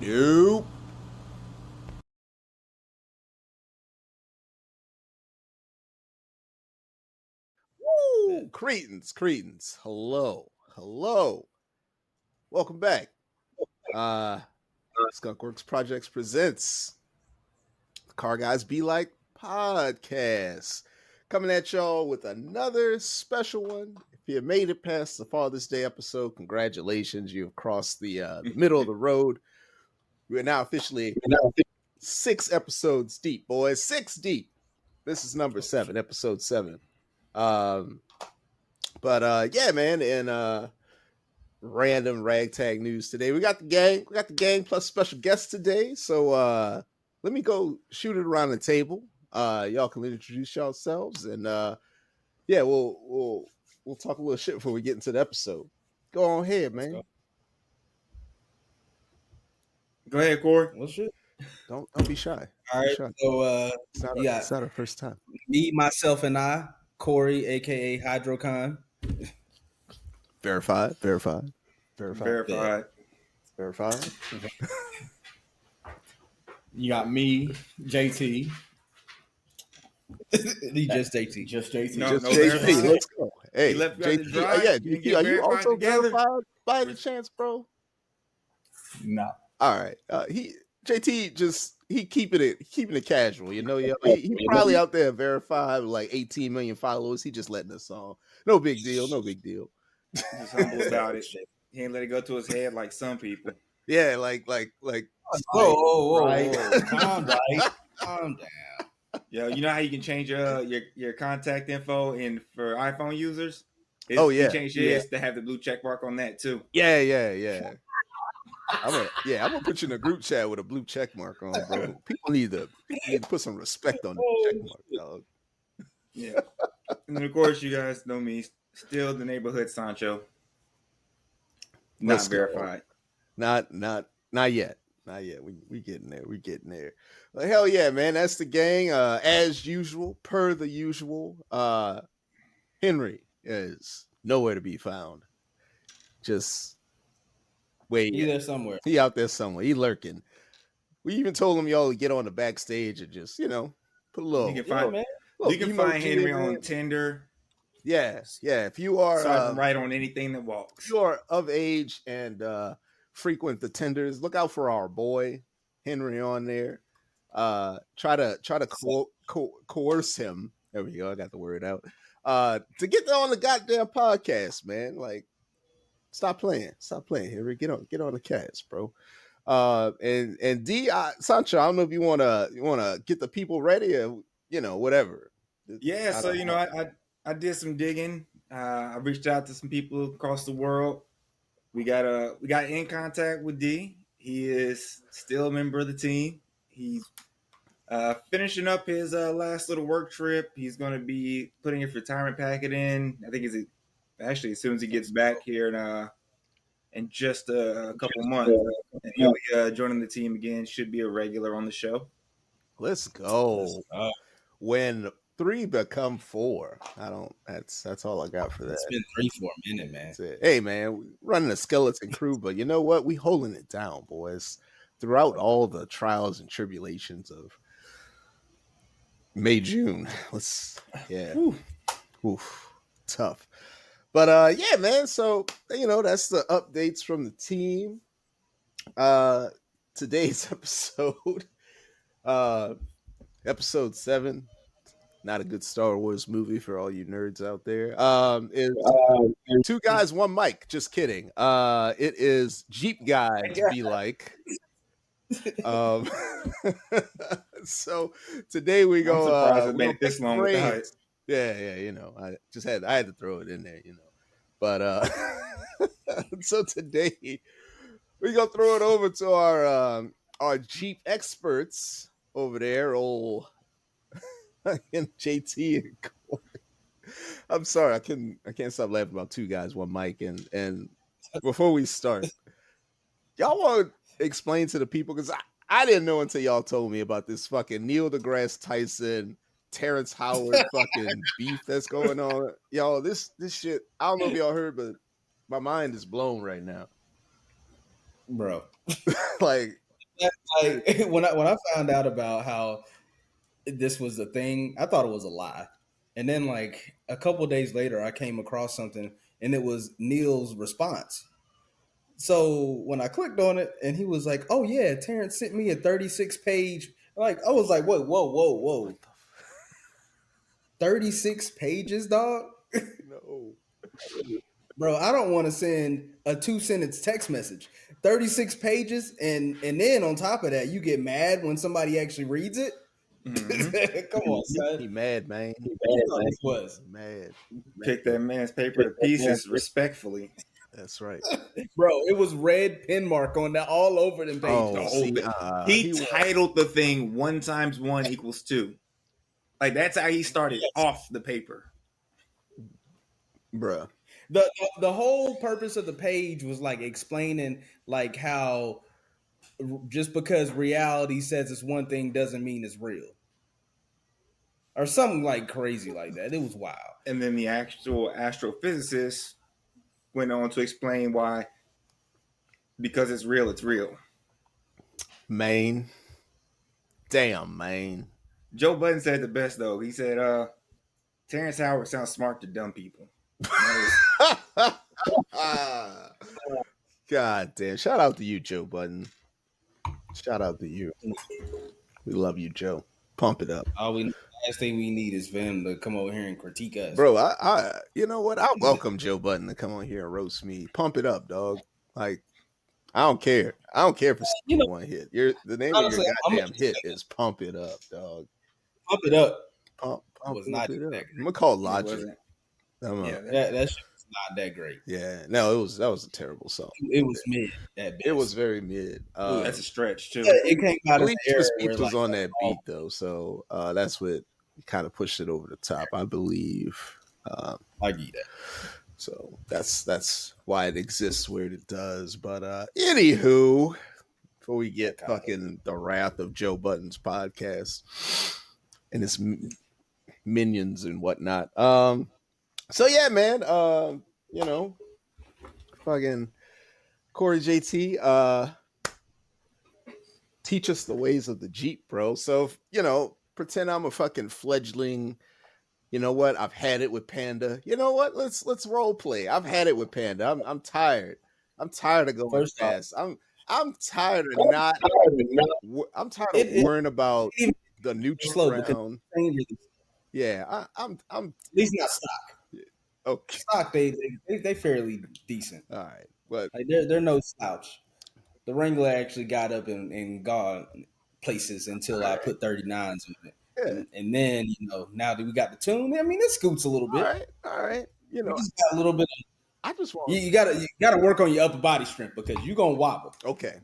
Nope. Woo! Cretans. Hello. Welcome back. Uh Skunkworks Projects presents the Car Guys Be Like podcast. Coming at y'all with another special one. If you made it past the Father's Day episode, congratulations. You have crossed the middle of the road. We are now officially 6 episodes deep, boys. 6 deep. This is number 7, episode 7. Um, yeah, man, and random ragtag news today. We got the gang plus special guest today. So let me go shoot it around the table. Y'all can introduce yourselves and yeah, we'll talk a little shit before we get into the episode. Go on ahead, man. Go ahead, Corey. Well, shit. Don't be shy. All right. Shy. So It's not our first time. me, myself, and I, Corey, aka Hydrocon. Verified. You got me, JT. He just JT. Just JT. No, JT, verified. let's go. Hey, You left me out to JT, dry? yeah, You didn't JT, get are you verified also together? verified by any chance, bro? No. All right. JT just he keeping it casual, you know. Yeah, he probably out there verified with like 18 million followers. He just letting us all. No big deal. Just humble about it. He ain't let it go to his head like some people. Yeah, like Whoa, right. Calm down. Yo, you know how you can change your contact info for iPhone users? Oh, yeah. He changed his to have the blue check mark on that too. Yeah. I'm gonna put you in a group chat with a blue check mark on, bro. People need to put some respect on the check mark, dog. Yeah. And then of course you guys know me, still the neighborhood Sancho. Not Let's go. verified. Not yet. We getting there. Well, hell yeah, man. That's the gang. As usual, per the usual. Henry is nowhere to be found. Just wait. He there somewhere. He out there somewhere. He lurking. We even told him y'all to get on the backstage and just, put a little. You can find Henry on Tinder. Yeah. If you are Swipe right on anything that walks. If you are of age and frequent the tenders, look out for our boy Henry on there. Try to coerce him. There we go. I got the word out. To get on the goddamn podcast, man. Like, stop playing, Henry. Get on the cast, bro. And D Sancho, I don't know if you wanna get the people ready or whatever. Yeah, so I did some digging. I reached out to some people across the world. We got in contact with D. He is still a member of the team. He's finishing up his last little work trip. He's going to be putting his retirement packet in. I think actually as soon as he gets back here in just a couple months, and he'll be joining the team again. Should be a regular on the show. Let's go. When 3 become 4. That's all I got for that. It's been 3 for a minute, man. That's it. Hey man, we running a skeleton crew, but you know what? We holding it down, boys. Throughout all the trials and tribulations of May, June. Oof, tough. But yeah, man. So that's the updates from the team. Today's episode, episode 7. Not a good Star Wars movie for all you nerds out there. Is 2 guys, 1 mic. Just kidding. It is Jeep Guys Be Like. So today we go. I'm surprised it made this long without it. Yeah. I had to throw it in there, But so today we gonna throw it over to our Jeep experts over there, old and JT and Corey. I'm sorry, I can't stop laughing about 2 guys, 1 mic. And before we start, y'all want to explain to the people, because I didn't know until y'all told me about this fucking Neil deGrasse Tyson, Terrence Howard fucking beef that's going on. Y'all, this shit, I don't know if y'all heard, but my mind is blown right now. Bro. Like, Like when I found out about how this was a thing, I thought it was a lie. And then like a couple days later, I came across something, and it was Neil's response. So when I clicked on it, and he was like, "Oh yeah, Terrence sent me a 36-page." Like I was like, whoa, 36 pages, dog." No. Bro, I don't want to send a 2-sentence text message. 36 pages, and then on top of that, you get mad when somebody actually reads it. Mhm. Come on, son. He mad, man. He was. Mad. Pick that man's paper to pieces respectfully. That's right. Bro, it was red pen mark on that all over them pages. The Oh, whole see, thing. he was- titled the thing 1 × 1 = 2. Like that's how he started off the paper. bruh. The whole purpose of the page was like explaining like how just because reality says it's one thing doesn't mean it's real. Or something like crazy like that. It was wild. And then the actual astrophysicist went on to explain why, because it's real, it's real. Man. Damn, man. Joe Budden said the best though. He said, Terrence Howard sounds smart to dumb people. God damn. Shout out to you, Joe Budden. Shout out to you. We love you, Joe. Pump it up. Last thing we need is Vim to come over here and critique us. Bro, I you know what? I welcome Joe Budden to come on here and roast me. Pump it up, dog. Like, I don't care. I don't care if it's one hit. The name honestly, of your goddamn hit is Pump It Up, dog. Pump It Up. Pump Was not it up. that I'm gonna call Logic. Yeah, that shit was not that great. Yeah, no, that was a terrible song. It was mid. It was very mid. Ooh, that's a stretch too. It came out At of least the era Speech where, was like, on that beat though, so that's what kind of pushed it over the top, I believe. I get that. So that's why it exists where it does. But anywho, before we get fucking the wrath of Joe Budden's podcast and his minions and whatnot. So yeah, man. You know, fucking Corey JT. Teach us the ways of the Jeep, bro. So you know, pretend I'm a fucking fledgling. You know what? I've had it with Panda. You know what? Let's role play. I've had it with Panda. I'm tired. I'm tired of going fast. I'm tired of not. I'm tired of worrying about the neutral ground. Yeah, I'm. At least not stock. Okay. Stock, they fairly decent. All right, but like they're no slouch. The Wrangler actually got up and gone places until I put 39s in it. yeah. And then, you know, now that we got the tune, I mean, it scoots a little bit. All right. You know, just got a little bit. I just want You gotta work on your upper body strength because you're gonna wobble. Okay.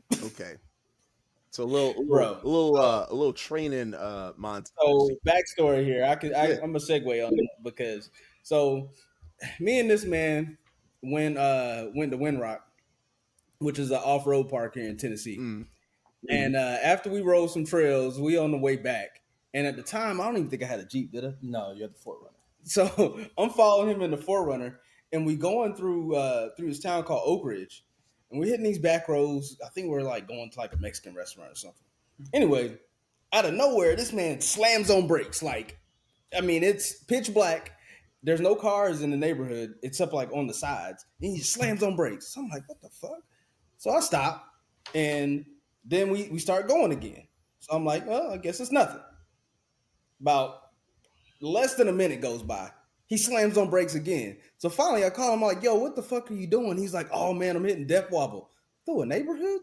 So a little training montage. So backstory here, I'm gonna segue on it because me and this man went to Windrock, which is an off-road park here in Tennessee. And after we rode some trails, we on the way back. And at the time, I don't even think I had a Jeep, did I? No, you had the Forerunner. So I'm following him in the Forerunner, and we going through this town called Oak Ridge, and we're hitting these back roads. I think we're like going to like a Mexican restaurant or something. Anyway, out of nowhere, this man slams on brakes. Like, I mean, it's pitch black. There's no cars in the neighborhood except like on the sides, and he slams on brakes. So I'm like, what the fuck? So I stop, and then we start going again. So I'm like, well, I guess it's nothing. About less than a minute goes by. He slams on brakes again. So finally I call him, I'm like, yo, what the fuck are you doing? He's like, oh man, I'm hitting death wobble. Through a neighborhood?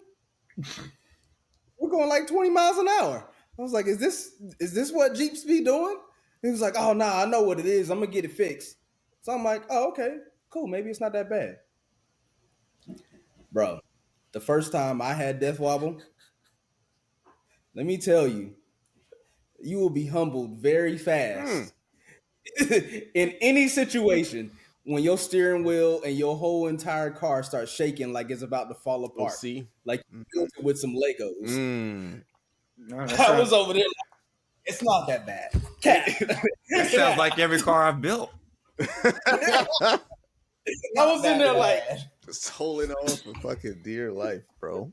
We're going like 20 miles an hour. I was like, is this what Jeeps be doing? He was like, oh nah, I know what it is. I'm gonna get it fixed. So I'm like, oh, okay, cool. Maybe it's not that bad. Bro, the first time I had death wobble, let me tell you, you will be humbled very fast. In any situation, when your steering wheel and your whole entire car starts shaking like it's about to fall apart, like you built it with some Legos. No, I was over there. Like, it's not that bad. That sounds like every car I've built. I was in there like just holding on for fucking dear life, bro.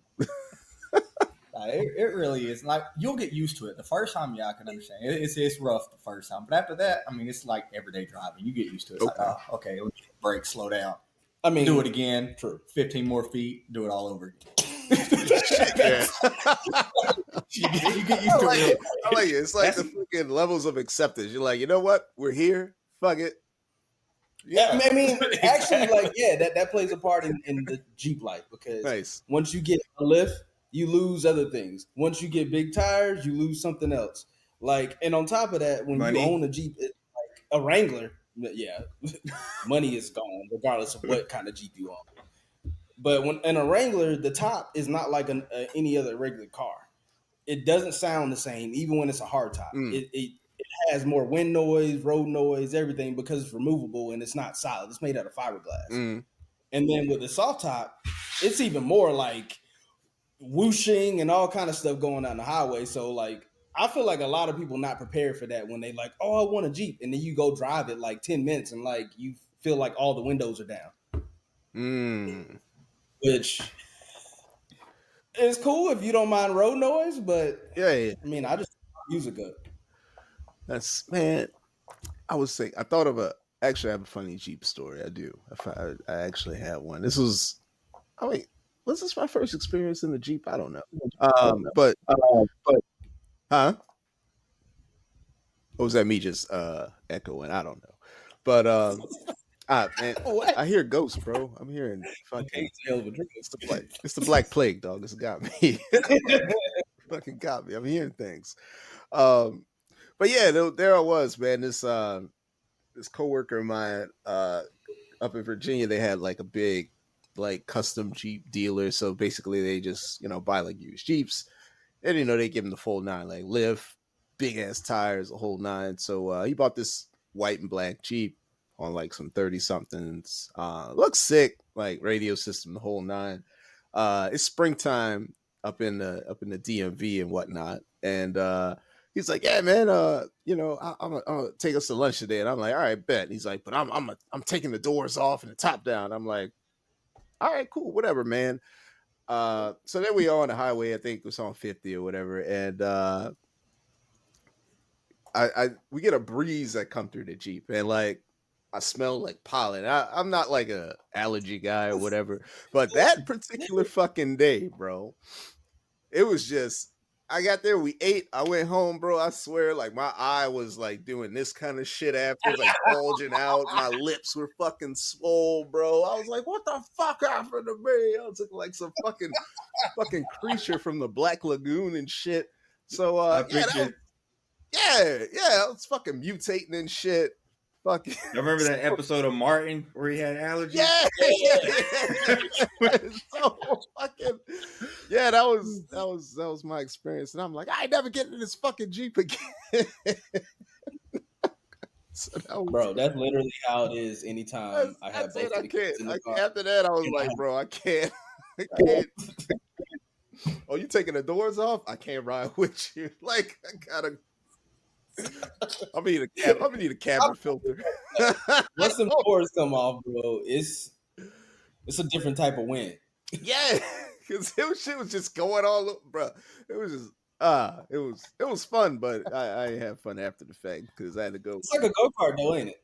it really is. Like you'll get used to it. The first time, yeah, I can understand. It's rough the first time, but after that, I mean, it's like everyday driving. You get used to it. It's Okay. like, oh, okay, let me brake, slow down, I mean, do it again. True. 15 more feet, do it all over again. Yeah. You get used to it. I like it. It's like the fucking levels of acceptance. You're like, you know what? We're here. Fuck it. Yeah, I mean, actually, Exactly. like, that plays a part in the Jeep life because Nice. once you get a lift, you lose other things. Once you get big tires, you lose something else. Like, and on top of that, when Money. you own a Jeep, like a Wrangler, yeah, money is gone regardless of what kind of Jeep you own. But when in a Wrangler, the top is not like any other regular car. It doesn't sound the same, even when it's a hard top. Mm. It has more wind noise, road noise, everything because it's removable and it's not solid. It's made out of fiberglass. Mm. And then with the soft top, it's even more like whooshing and all kind of stuff going on the highway. So like I feel like a lot of people not prepared for that when they like, oh, I want a Jeep, and then you go drive it like 10 minutes and like you feel like all the windows are down. Mm. Which is cool if you don't mind road noise, but Yeah. I mean I just music good. That's, man. I was saying, I thought of actually I have a funny Jeep story. I do. I actually have one. This was, I mean, was this my first experience in the Jeep? I don't know. But huh? Or was that me just echoing? I don't know. But man, What? I hear ghosts, bro. I'm hearing fucking. It's a hell of a drink. It's the black plague, dog. It's got me. Fucking got me. I'm hearing things. But yeah, there I was, man. This coworker of mine up in Virginia, they had like a big like custom Jeep dealer. So basically, they just buy like used Jeeps, and they give him the full nine, like lift, big ass tires, the whole nine. So he bought this white and black Jeep on like some 30 somethings. Looks sick, like radio system, the whole nine. It's springtime up in the DMV and whatnot, and he's like, yeah, man, I'm gonna take us to lunch today. And I'm like, all right, bet. And he's like, but I'm taking the doors off and the top down. I'm like, all right, cool, whatever, man. So then we are on the highway. I think it was on 50 or whatever, and we get a breeze that come through the Jeep, and like I smell like pollen. I'm not like a allergy guy or whatever, but that particular fucking day, bro, it was just. I got there, we ate, I went home, bro. I swear, like my eye was like doing this kind of shit after, like bulging out. My lips were fucking swole, bro. I was like, what the fuck happened to me? I was looking like some fucking creature from the Black Lagoon and shit. So I yeah, picture. I was fucking mutating and shit. Fucking I remember that episode of Martin where he had allergies. yeah. So fucking yeah, that was my experience, and I'm like, I ain't never get in this fucking Jeep again. So that was, Bro, that's literally how it is anytime I have that's it. both of I the can't. kids in the car. After that, I was And like, I- bro, I can't. I can't. Oh, you taking the doors off? I can't ride with you. Like, I gotta. I'm gonna need a cabin filter. Once the doors come off, bro, it's a different type of wind. Yeah, because shit was just going all over, bro. It was just it was fun, but I had fun after the fact because I had to go. It's like a go-kart though, ain't it?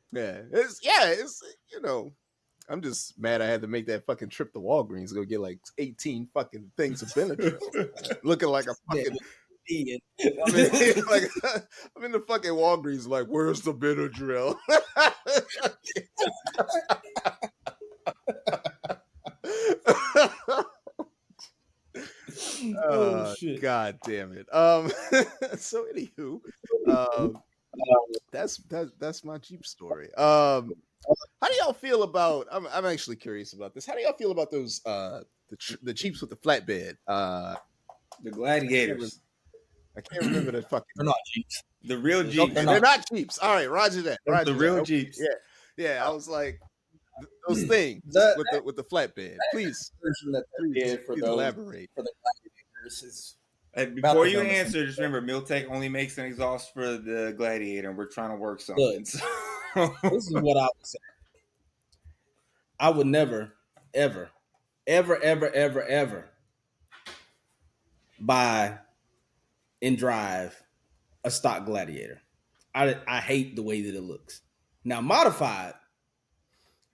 It's I'm just mad I had to make that fucking trip to Walgreens, go get like 18 fucking things of Benadryl, looking like a fucking. Like I'm in the fucking Walgreens, like, where's the Benadryl? Oh shit! God damn it. So anywho, that's my Jeep story. How do y'all feel about? I'm actually curious about this. How do y'all feel about those the Jeeps with the flatbed? The Gladiators. I can't remember the fucking. They're not Jeeps. The real Okay, Jeeps. they're not Jeeps. All right, Roger that. Roger The real that. Okay, Jeeps. yeah. I was like, those things That- with the flatbed. Please, Version that they did for please those elaborate. for the Gladiators is Hey, before the you dumbest answer, just remember Miltech only makes an exhaust for the Gladiator, and we're trying to work something. this is what I would say. I would never, ever, ever, ever, ever, ever buy and drive a stock Gladiator. I hate the way that it looks. Now modified,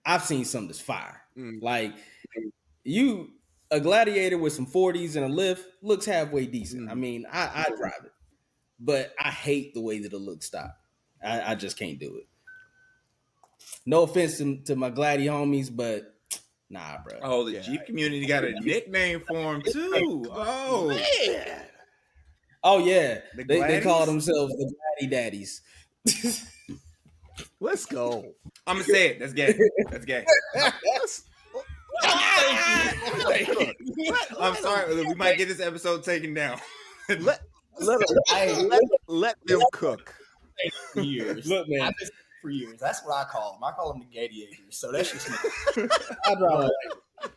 I've seen some that's fire. Mm. Like a Gladiator with some 40s and a lift looks halfway decent. I mean, I drive it, but I hate the way that it looks stock. I just can't do it. No offense to my Gladdy homies, but nah, bro. Oh, the Jeep community got a nickname for him too. Oh, Man. Oh yeah, The they call Gladdies? themselves the Gladdy Daddies. Let's go. I'm gonna say it. That's gay. That's gay. Let's- Thank you. I'm sorry. We might get this episode taken down. let them cook. For years. Look, man. I've been for years. That's what I call them. I call them the Gladiators. So that's just me. I drive it.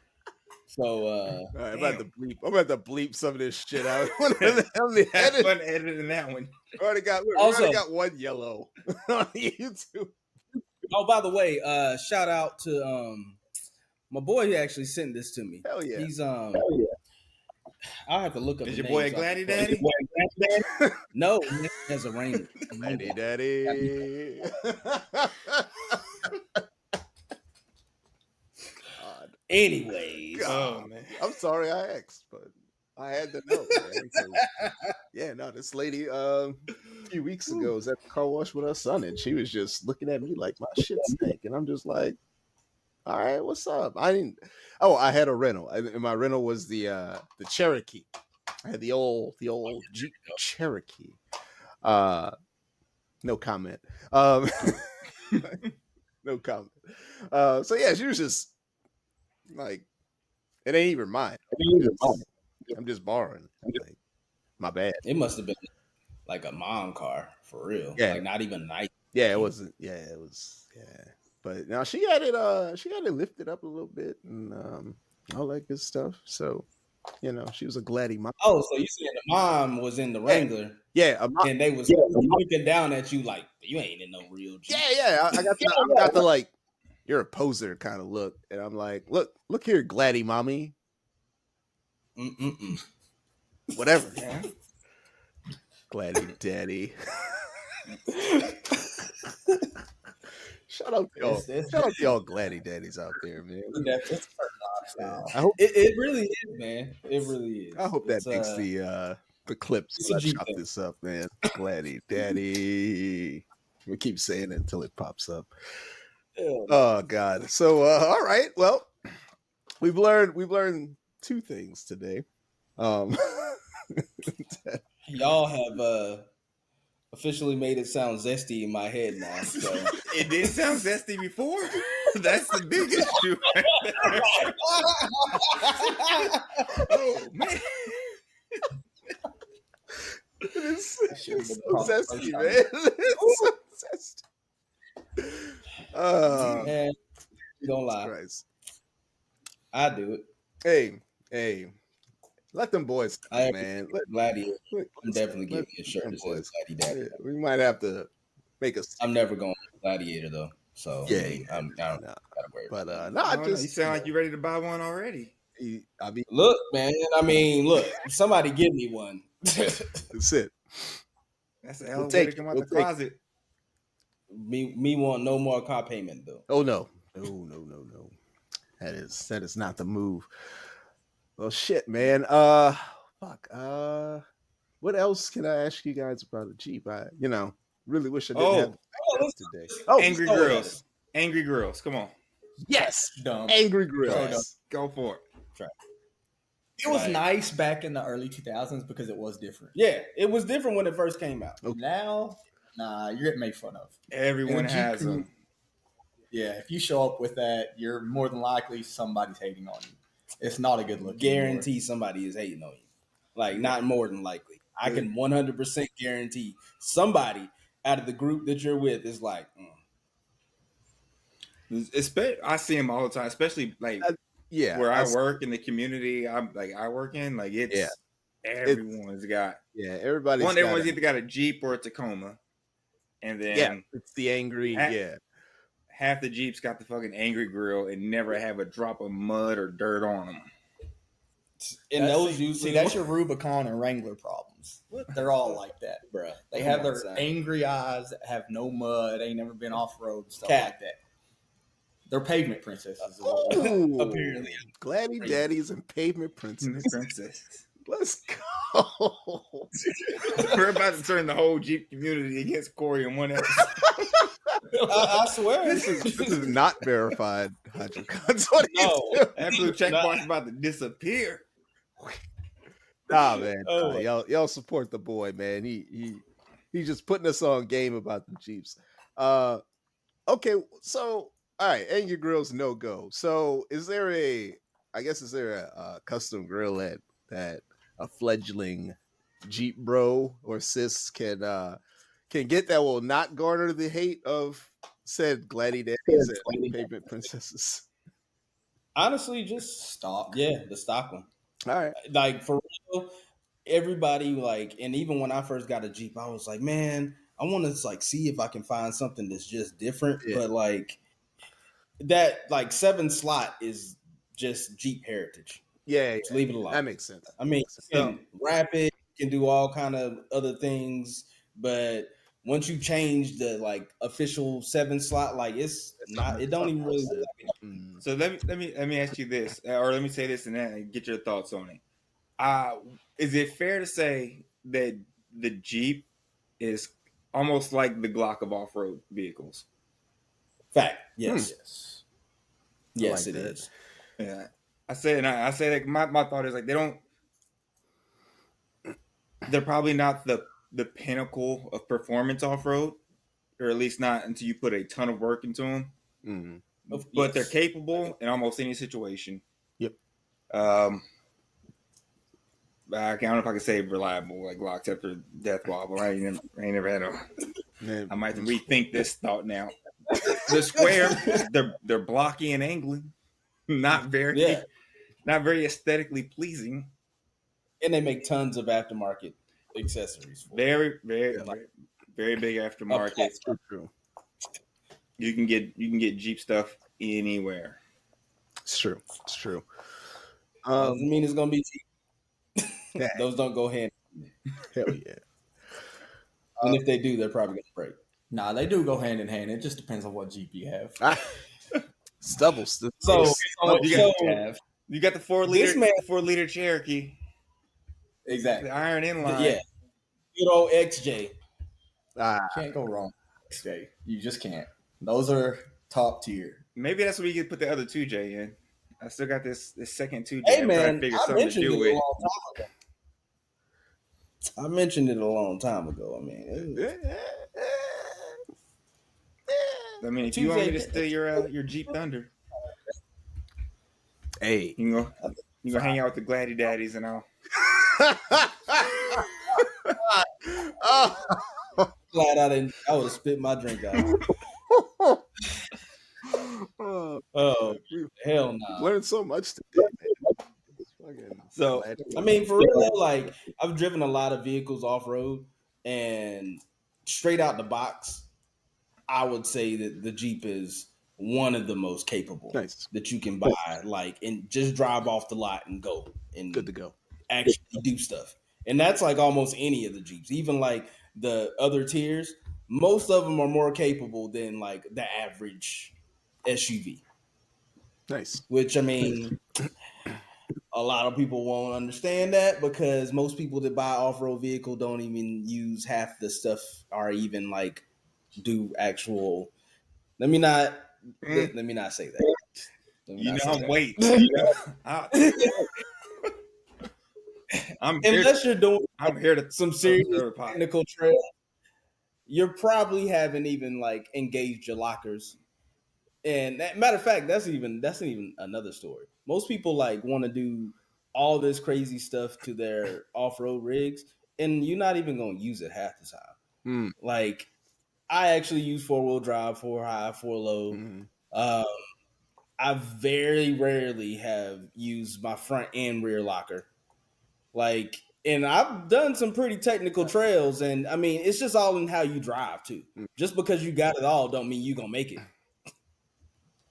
So All right, I'm about to bleep some of this shit out. What the hell the Have edit? fun editing that one. We already got Also- one yellow on YouTube. oh, by the way, shout out to my boy who actually sent this to me. Hell yeah. He's I'll have to look up. Is the your boy a names off Gladdy the phone. Daddy? No, he has a Raymond. Daddy, daddy. God. Anyways, God. Oh man. I'm sorry I asked, but I had to know. Man, 'cause- yeah, no, this lady a few weeks ago was at the car wash with her son, and she was just looking at me like my shit stank, and I'm just like, all right, what's up? I had a rental, and my rental was the Cherokee. I had the old Jeep Cherokee. No comment. No comment. So yeah, she was just like, it ain't even mine. I'm just borrowing. Like, my bad. it must have been like a mom car for real. Yeah. Like not even nice. Yeah, it wasn't. Yeah, it was. Yeah, but now she had it. She had it lifted up a little bit and all that good stuff. So, she was a Gladdy mom. Oh, so you said the mom was in the Wrangler Yeah, and they was looking down at you like you ain't in no real Jeep. yeah. I got the like, you're a poser kind of look, and I'm like, look here, Gladdy mommy, Mm-mm-mm. whatever, Yeah. Gladdy daddy. Shout out to y'all. That's- Shout out to y'all Gladdy daddies out there, man. That's a Yeah, lifestyle. I hope It really is, man. It really is. that It's, makes the clips it's when a I Jeep chop thing. this up, man. Gladdy daddy. We keep saying it until it pops up. Oh God. So all right. Well, we've learned two things today. Y'all have officially made it sound zesty in my head now. So It didn't sound zesty before. That's the big issue. Oh man. It's Should've so been called the zesty, first man. time. It's so zesty. Oh, man, don't lie. Christ. I do it. Hey, let them boys, I man. Gladiator. Let- I'm definitely let getting a shirt them that says boys. Gladdy Daddy. Yeah, we might have to make a. I'm never going to Gladiator though. So Yeah, I mean, I don't no. gotta worry But about that. no, I Oh, no, just you sound like you're ready to buy one already. I mean, Look, man. I mean, look. Somebody give me one. that's it. That's a hell We'll of a way take to come it. out We'll the take it. closet. me want no more car payment though. Oh no. That is not the move. Well, shit, man. Fuck. What else can I ask you guys about a Jeep? I really wish I didn't have that today. Oh, Angry so girls. Angry girls. Come on. yes, Dumb. Angry Grills. dumb. Go for it. It was Like- nice back in the early 2000s because it was different. Yeah, it was different when it first came out. Okay. Now, nah, you're getting made fun of. Everyone And the Jeep has them. community- Yeah, if you show up with that, you're more than likely somebody's hating on you. It's not a good look. Guarantee somebody is hating on you. Like not more than likely. I can 100% guarantee somebody out of the group that you're with is like, I see them all the time, especially like Yeah, where I work in the community. I work in. Like it's Yeah. everyone's got everybody's everyone's either got a Jeep or a Tacoma, and then it's the angry. half the Jeeps got the fucking angry grill and never have a drop of mud or dirt on them. And those See, usually that's your Rubicon and Wrangler problems. They're all like that. bruh. They Come have on, their son. angry eyes that have no mud, ain't never been off road, stuff Cat. like that. They're pavement princesses. Is what we Ooh, Apparently. Gladdy Daddies and Pavement Princess. Princess. Let's go. We're about to turn the whole Jeep community against Corey in one episode. I swear. This is not verified hydrocons. What are No. you doing? That blue check mark's about to disappear. Nah, man. Oh, y'all support the boy, man. He's just putting us on game about the Jeeps. Okay, so all right, and your grill's no go. So is there a custom grill that a fledgling Jeep bro or sis can get that will not garner the hate of said Gladdy Daddies and Pavement Princesses? honestly, just stock. Yeah, the stock one. All right. Like for real, everybody like, and even when I first got a Jeep, I was like, man, I want to like see if I can find something that's just different. Yeah. But like that, like 7 slot is just Jeep heritage. Yeah, Just leave it alone. that makes sense. I mean, you can wrap it, you can do all kind of other things, but once you change the like official 7 slot, like it's not. It don't even really. Mm. So let me ask you this, or let me say this and then get your thoughts on it. Is it fair to say that the Jeep is almost like the Glock of off-road vehicles? Fact. Yes. Yes, like it that. is. Yeah, I say like my thought is like they're probably not the pinnacle of performance off-road, or at least not until you put a ton of work into them. Mm. But they're capable in almost any situation. Yep. I don't know if I can say reliable like Glocks after Death Wobble. I ain't never had a. Man, I might have to rethink this thought now. The square, they're blocky and angling, not very aesthetically pleasing. And they make tons of aftermarket accessories. For Very it. big aftermarket. True. You can get Jeep stuff anywhere. It's true. Doesn't mean it's gonna be cheap. Yeah. Those don't go hand. Hell yeah. And if they do, they're probably gonna break. Nah, they do go hand in hand. It just depends on what Jeep you have. Stubbles. So You got the 4-liter Cherokee. Exactly. The iron inline. Yeah. Good old XJ. Can't go wrong. XJ. You just can't. Those are top tier. Maybe that's where you could put the other 2J in. I still got this second 2J. Hey man, I mentioned I mentioned it a long time ago. I mean, if you want me to steal your Jeep Thunder, hey, you can go hang out with the Gladdy Daddies and all. glad I didn't. I would have spit my drink out. Oh hell no! Nah. Learned so much today, man. So I mean, for real, like I've driven a lot of vehicles off road, and straight out the box, I would say that the Jeep is one of the most capable that you can buy. Like, and just drive off the lot and go, and good to go. Actually do stuff, and that's like almost any of the Jeeps, even like the other tiers. Most of them are more capable than like the average SUV. Nice. Which I mean, a lot of people won't understand that because most people that buy off-road vehicle don't even use half the stuff or even like do actual. Let me not say that. I'm waiting. Unless you're doing I'm here to some serious technical trail, you probably haven't even like engaged your lockers. And matter of fact, that's even another story. Most people like want to do all this crazy stuff to their off-road rigs, and you're not even going to use it half the time. Like, I actually use 4-wheel drive, 4 high, 4 low. I very rarely have used my front and rear locker. Like, and I've done some pretty technical trails, and I mean, it's just all in how you drive too. Just because you got it all don't mean you're gonna make it.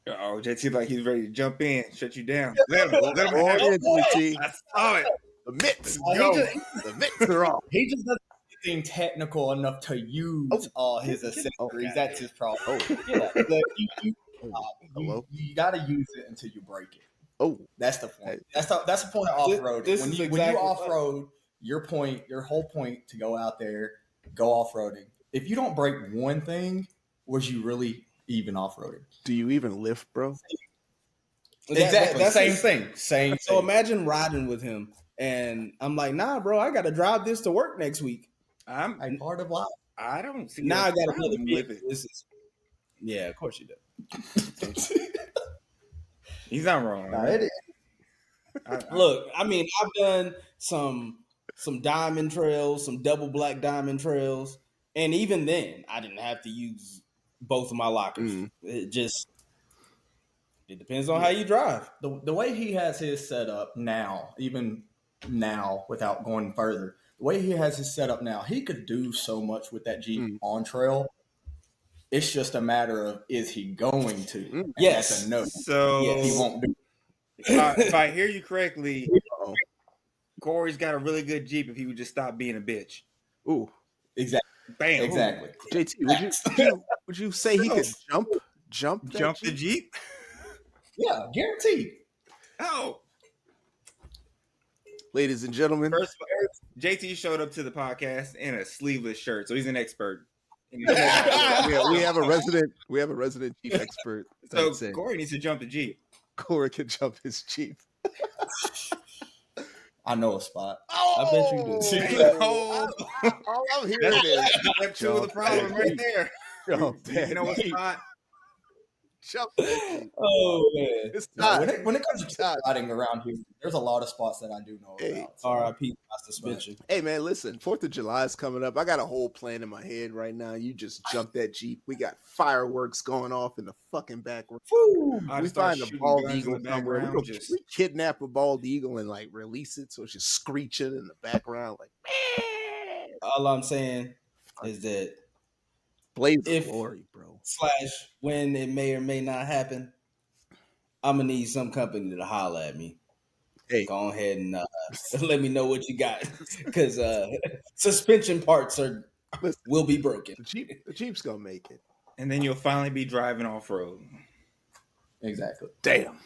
Oh, JT like he's ready to jump in, shut you down. Let him have Oh, it. yeah, JT. I saw it. The mitts. Go. The mitts are off. He just doesn't do anything technical enough to use all his accessories. okay. That's his problem. Oh, Yeah, but hello. you got to use it until you break it. Oh, That's the point. That's the point of off road. This When is you exactly off road, your whole point to go out there, go off roading. If you don't break one thing, was you really even off roading? do you even lift, bro? Exactly. That's Same his- thing. Same. So thing. imagine riding with him, and I'm like, nah, bro, I got to drive this to work next week. I'm. Like part of life. I don't see. Now a I got another problem with vehicle. it. This is, yeah, of course you do. He's not wrong. Nah, it is. Look, I mean, I've done some diamond trails, some double black diamond trails, and even then, I didn't have to use both of my lockers. It depends on how you drive. The way he has his setup now, even now, without going further, the way he has his setup now, he could do so much with that Jeep on trail. It's just a matter of is he going to? And Yes. that's a no. So Yes. He won't do. if I hear you correctly, Uh-oh. Corey's got a really good Jeep if he would just stop being a bitch. Ooh, Exactly. Bam. Exactly. JT, would you say he could jump that The Jeep. Yeah, guaranteed. Oh. Ladies and gentlemen, First, JT showed up to the podcast in a sleeveless shirt, so he's an expert. we have a resident Jeep expert. So That's it. Corey needs to jump the Jeep. Corey can jump his Jeep. I know a spot. I bet you do. Oh, All I'm hearing is step two of the problem right there. jump You that know what Jeep. spot? Jump that Jeep. Oh man. It's No, time. when it comes to riding around here, there's a lot of spots that I do know Hey. about. So. R.I.P. my suspension. Hey man, listen, 4th of July is coming up. I got a whole plan in my head right now. You just jump that Jeep. We got fireworks going off in the fucking background. I We just start find a shooting bald guns in eagle the somewhere. background, We kidnap a bald eagle and like release it so it's just screeching in the background like All I'm saying is that blaze of If- glory, bro. / when it may or may not happen, I'm gonna need some company to holler at me. Hey. Go ahead and let me know what you got, because suspension parts will be broken. The Jeep's gonna make it. and then you'll finally be driving off road. Exactly. Damn.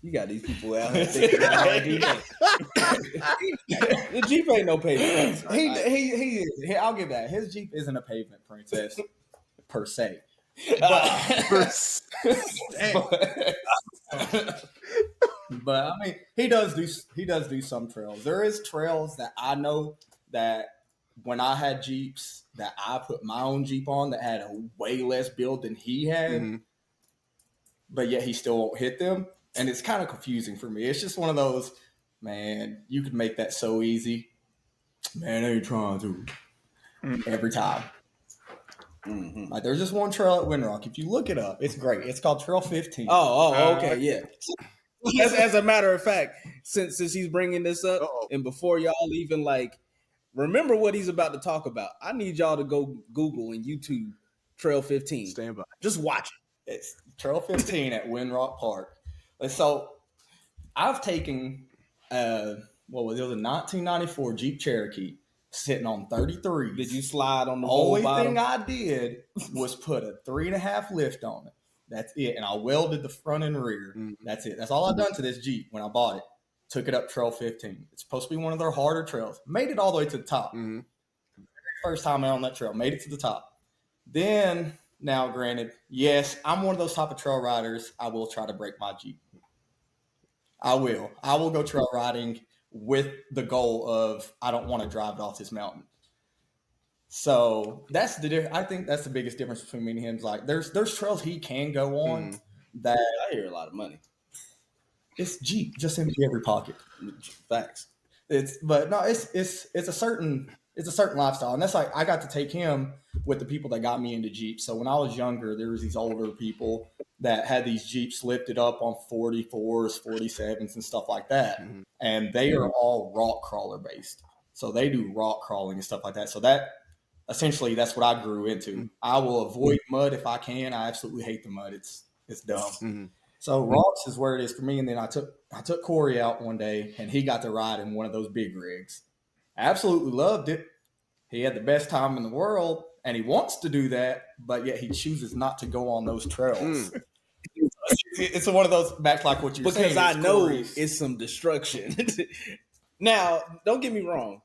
You got these people out here thinking how I do that. The Jeep ain't no pavement. I'll give that. His Jeep isn't a pavement princess per se. But I mean, he does do some trails. There is trails that I know that when I had Jeeps that I put my own Jeep on that had a way less build than he had, Mhm. but yet he still won't hit them. And it's kind of confusing for me. It's just one of those, man, you could make that so easy. Man, they ain't trying to. Every time. Mm-hmm. Like, there's just one trail at Windrock. If you look it up, it's great. It's called Trail 15. Okay, yeah. As a matter of fact, since he's bringing this up, Uh-oh. and before y'all even remember what he's about to talk about, I need y'all to go Google and YouTube Trail 15. Stand by. Just watch it. It's Trail 15 at Windrock Park. And so I've taken, what was it? It was a 1994 Jeep Cherokee sitting on 33. Did you slide on the The whole only bottom? thing I did was put a 3.5 lift on it. That's it. And I welded the front and rear. That's it. That's all I've done to this Jeep when I bought it. Took it up Trail 15. It's supposed to be one of their harder trails. Made it all the way to the top. Mhm. First time out on that trail. Made it to the top. Then, now granted, yes, I'm one of those type of trail riders. I will try to break my Jeep. I will. I will go trail riding with the goal of I don't want to drive it off this mountain. So that's I think that's the biggest difference between me and him. Like there's trails he can go on that I hear a lot of money. it's Jeep, just empty every pocket. Facts. It's a certain lifestyle, and that's like I got to take him with the people that got me into Jeep. So when I was younger, there was these older people that had these Jeeps lifted up on 44s, 47s, and stuff like that, and they are all rock crawler based. So they do rock crawling and stuff like that. So that essentially that's what I grew into. I will avoid mud if I can. I absolutely hate the mud. It's dumb. Mm-hmm. So rocks is where it is for me. And then I took Corey out one day, and he got to ride in one of those big rigs. Absolutely loved it. He had the best time in the world, and he wants to do that, but yet he chooses not to go on those trails. It's one of those, back like what you're saying. Because I know Corey's. it's some destruction. Now, don't get me wrong.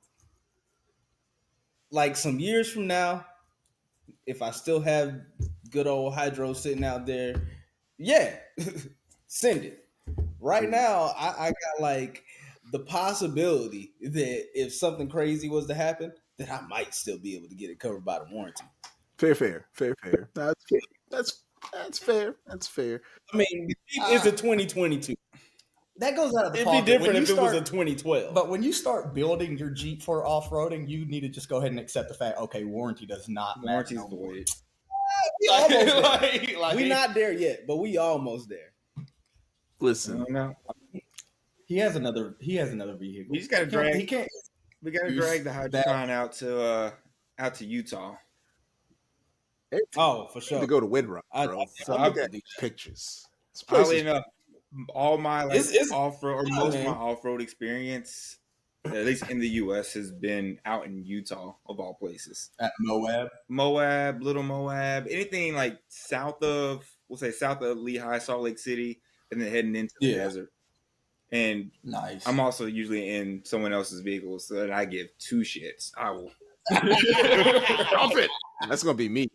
Like some years from now, if I still have good old hydro sitting out there, yeah, send it. Right now, I got like the possibility that if something crazy was to happen, that I might still be able to get it covered by the warranty. Fair. That's fair. That's fair. I mean, it's a 2022. That goes out of the It'd be pocket. different if it was a 2012. But when you start building your Jeep for off-roading, you need to just go ahead and accept the fact, okay, warranty does not matter. Warranty's void. We almost there. We not there yet, but we almost there. Listen, No. He has another vehicle. We just gotta drag. He can't. We gotta drag the Hydrocon out to Utah. Oh, for sure. to go to Windrock, bro. I Look at these pictures. This place Oddly is enough, all my It's off-road, or most of my man. off-road experience, at least in the U.S., has been out in Utah, of all places. At Moab, Little Moab, anything like south of Lehigh, Salt Lake City, and then heading into the desert. And nice. I'm also usually in someone else's vehicle, so that I give two shits. I will jump it. That's gonna be me.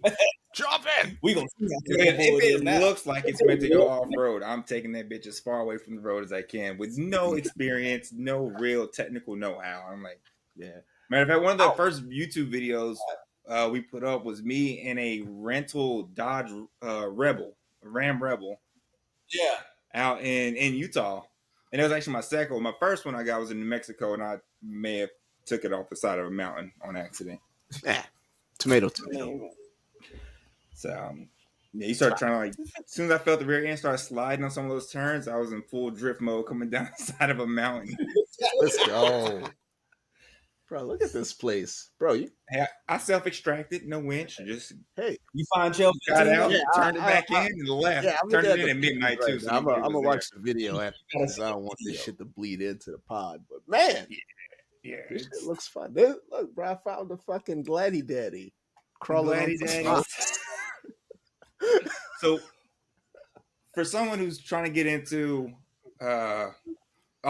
Jump in. We gonna see if it looks like it's meant to go off road, I'm taking that bitch as far away from the road as I can, with no experience, no real technical know-how. I'm like, yeah. Matter of fact, one of the first YouTube videos we put up was me in a rental Dodge Ram Rebel. Yeah. Out in Utah. And it was actually my second one. My first one I got was in New Mexico, and I may have took it off the side of a mountain on accident. Tomato. So, you start trying to, as soon as I felt the rear end start sliding on some of those turns, I was in full drift mode coming down the side of a mountain. Let's go. Bro, look at this place. Bro, I self-extracted, no winch. Just, you find yourself got out, turned it back in, and left. Turned it in at midnight, too. So I'm going to watch the video after because I don't want this shit to bleed into the pod. But, man, this shit looks fun. Look, bro, I found the fucking Gladdy Daddy crawling Gladdy Daddies. So, for someone who's trying to get into, I'll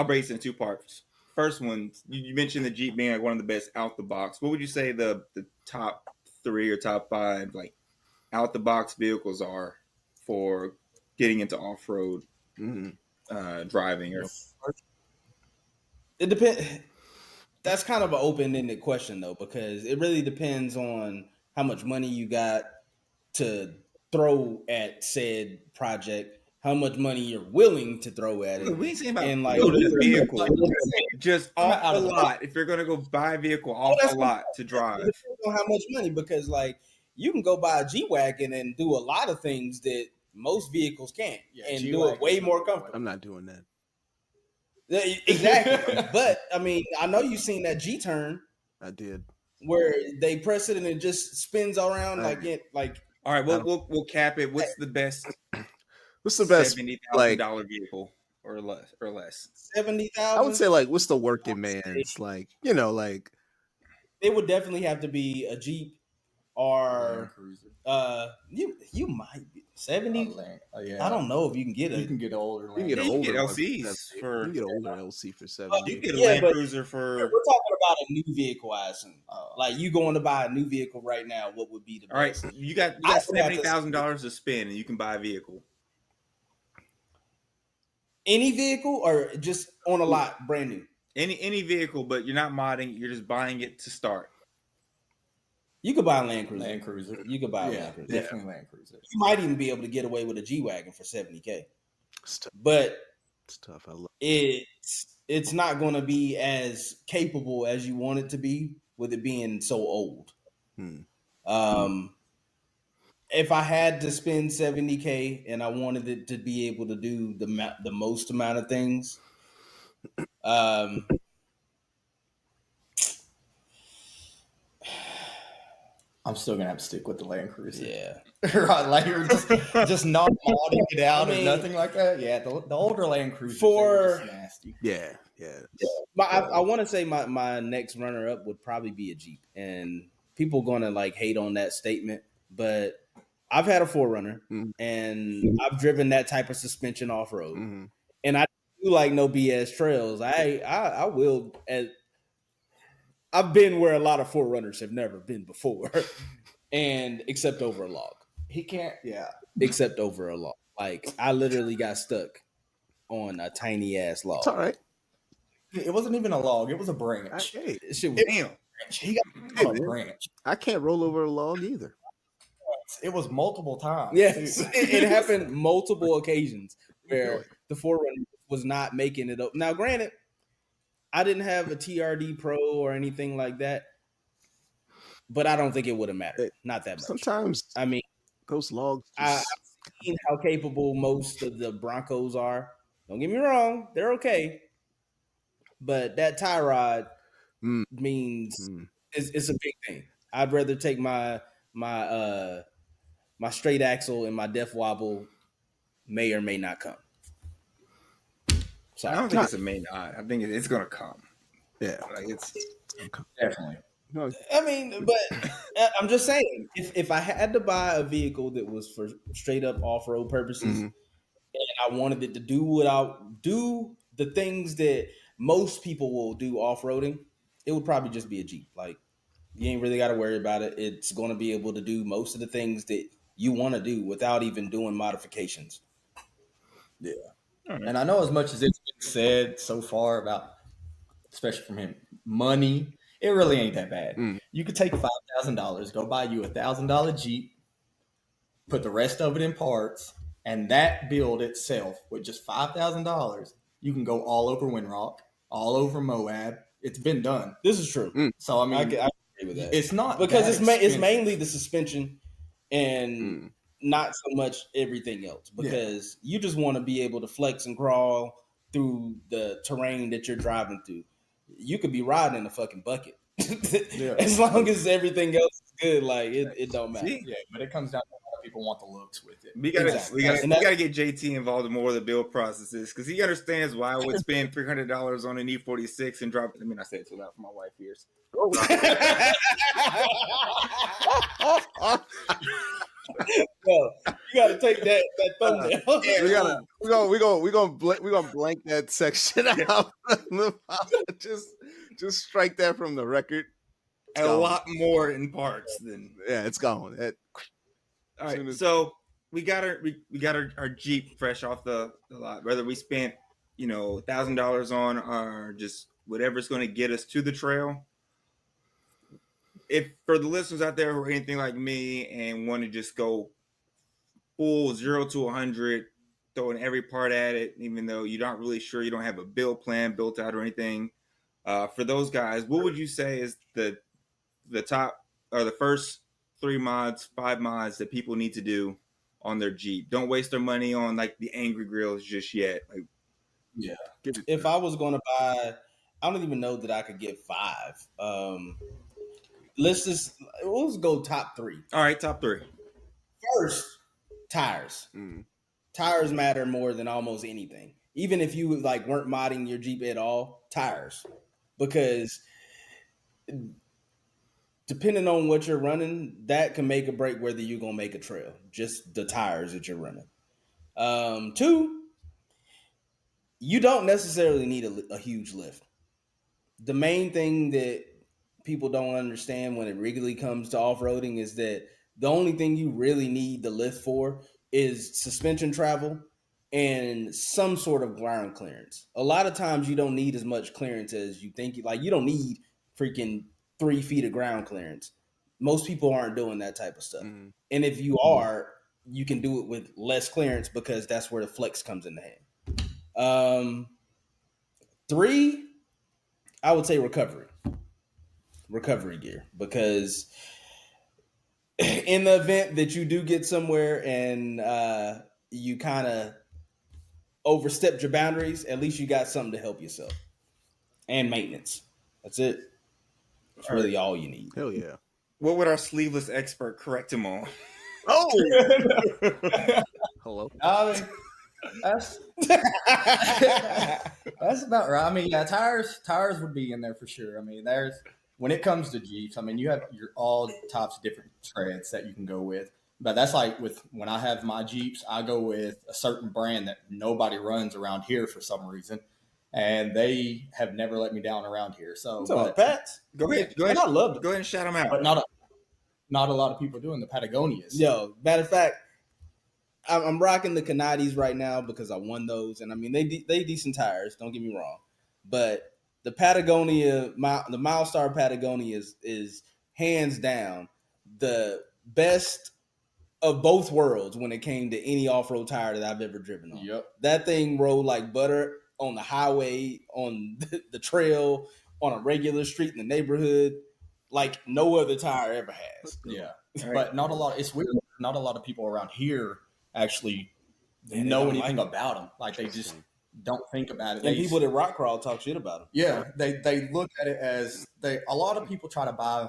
break this in two parts. First one, you mentioned the Jeep being like one of the best out the box. What would you say the top 3 or top 5 like out the box vehicles are for getting into off road driving? Or it depends. That's kind of an open-ended question though, because it really depends on how much money you got to throw at said project, how much money you're willing to throw at it. We ain't saying about and like the vehicle, just off the lot. If you're gonna go buy a vehicle off the lot to drive, it depends on how much money, because like you can go buy a G-Wagon and do a lot of things that most vehicles can't, and do it way more comfortable. I'm not doing that. Exactly. But I mean, I know you've seen that G-turn. I did. Where they press it and it just spins around like. All right, we'll cap it. What's the best? What's the best $70,000 vehicle or less? 70,000. I would say like what's the working man's like, like it would definitely have to be a Jeep or you might be 70. I don't know if you can get it. You can get older. You can get older LCs for. You can get an older LC for 70. You can get a Land Cruiser for. We're talking about a new vehicle, I assume. Like you going to buy a new vehicle right now, what would be the best? All right, you got $70,000 to spend, and you can buy a vehicle. Any vehicle, or just on a lot, brand new? Any vehicle, but you're not modding. You're just buying it to start. You could buy a Land Cruiser. You could buy a Land Cruiser. Definitely Land Cruiser. You might even be able to get away with a G-Wagon for $70,000. But it's tough. I love it's not going to be as capable as you want it to be with it being so old. If I had to spend $70,000 and I wanted it to be able to do the most amount of things, I'm still gonna have to stick with the Land Cruiser. Yeah. Right, like you're just not modding it out I mean, or nothing like that. Yeah, the older Land Cruisers, For- they were just nasty. Yeah. I want to say my next runner up would probably be a Jeep, and people gonna like hate on that statement, but I've had a 4Runner Mhm. and I've driven that type of suspension off road, Mhm. and I do like no BS trails. I will. I've been where a lot of 4Runners have never been before, and except over a log. He can't. Yeah, Except over a log. Like I literally got stuck on a tiny ass log. It's all right. it wasn't even a log; it was a branch. Hey, Shit was Damn. He got Hey, on a man. branch. I can't roll over a log either. It was multiple times. Yes, too. it happened multiple occasions where Really? the 4Runner was not making it up. Now, granted, I didn't have a TRD Pro or anything like that, but I don't think it would have mattered. Not that much. Sometimes I mean, those logs I've just seen how capable most of the Broncos are. Don't get me wrong, they're okay, but that tie rod Mm. means it's a big thing. I'd rather take my straight axle and my def wobble may or may not come. I don't think it's a may not. I think it's gonna come. yeah. Like it's Definitely. No, I mean, but I'm just saying, if I had to buy a vehicle that was for straight up off road purposes, Mhm. and I wanted it to do the things that most people will do off roading, it would probably just be a Jeep. Like you ain't really got to worry about it. It's going to be able to do most of the things that you want to do without even doing modifications. Yeah. And I know as much as it's been said so far about, especially from him, money, it really ain't that bad. Mm. You could take $5,000, go buy you $1,000 Jeep, put the rest of it in parts, and that build itself with just $5,000, you can go all over Windrock, all over Moab. It's been done. This is true. So I mean, I agree with that. it's not because that it's expensive. mainly the suspension and not so much everything else. Because you just want to be able to flex and crawl through the terrain that you're driving through. You could be riding in a fucking bucket. As long as everything else is good, like it don't matter. See? Yeah, but it comes down to a lot of people want the looks with it. we gotta Exactly. we gotta get JT involved in more of the build processes because he understands why I would spend $300 on an E46 and drop. I mean, I say it too loud for my wife ears. Well, you got to take that thumbnail. we gonna blank that section out. just strike that from the record. A lot more in parts than it's gone. All right, so we got our Jeep fresh off the lot. Whether we spent $1,000 on or just whatever's going to get us to the trail. If for the listeners out there who are anything like me and want to just go full 0 to 100, throwing every part at it, even though you're not really sure, you don't have a build plan built out or anything. For those guys, what would you say is the top or the first 5 mods that people need to do on their Jeep? Don't waste their money on like the angry grills just yet. Like, yeah. If I was going to buy, I don't even know that I could get 5. Let's go top 3. All right, top 3. First, tires. Tires matter more than almost anything. Even if you like weren't modding your Jeep at all, tires, because depending on what you're running, that can make or break whether you're gonna make a trail. Just the tires that you're running. 2, you don't necessarily need a huge lift. The main thing that people don't understand when it really comes to off-roading is that the only thing you really need the lift for is suspension travel and some sort of ground clearance. A lot of times you don't need as much clearance as you think. Like you don't need freaking 3 feet of ground clearance. Most people aren't doing that type of stuff. And if you are, you can do it with less clearance because that's where the flex comes in the hand. 3, I would say recovery gear, because in the event that you do get somewhere and you kind of overstepped your boundaries, at least you got something to help yourself. And maintenance. That's it. That's really all you need. Hell yeah. What would our sleeveless expert correct him on? Oh, hello. I mean, that's that's about right. I mean, yeah, tires would be in there for sure. I mean, there's when it comes to Jeeps, I mean, you have your all types of different treads that you can go with. But that's like with when I have my Jeeps, I go with a certain brand that nobody runs around here for some reason, and they have never let me down around here. So, but, Pats. Go ahead. Go And ahead. I loved it. Go ahead and shout him out. but not a lot of people doing the Patagonias. Yo, matter of fact, I'm rocking the Canadis right now because I won those, and I mean they decent tires. Don't get me wrong, but the Patagonia, the Milestar Patagonia is hands down the best of both worlds when it came to any off road tire that I've ever driven on. Yep. That thing rode like butter on the highway, on the trail, on a regular street in the neighborhood, like no other tire ever has. Yeah. Right. But not a lot. It's weird. Not a lot of people around here actually They know don't anything like about them. Like they just don't think about it. And They, people that rock crawl talk shit about them. yeah, they look at it as a lot of people try to buy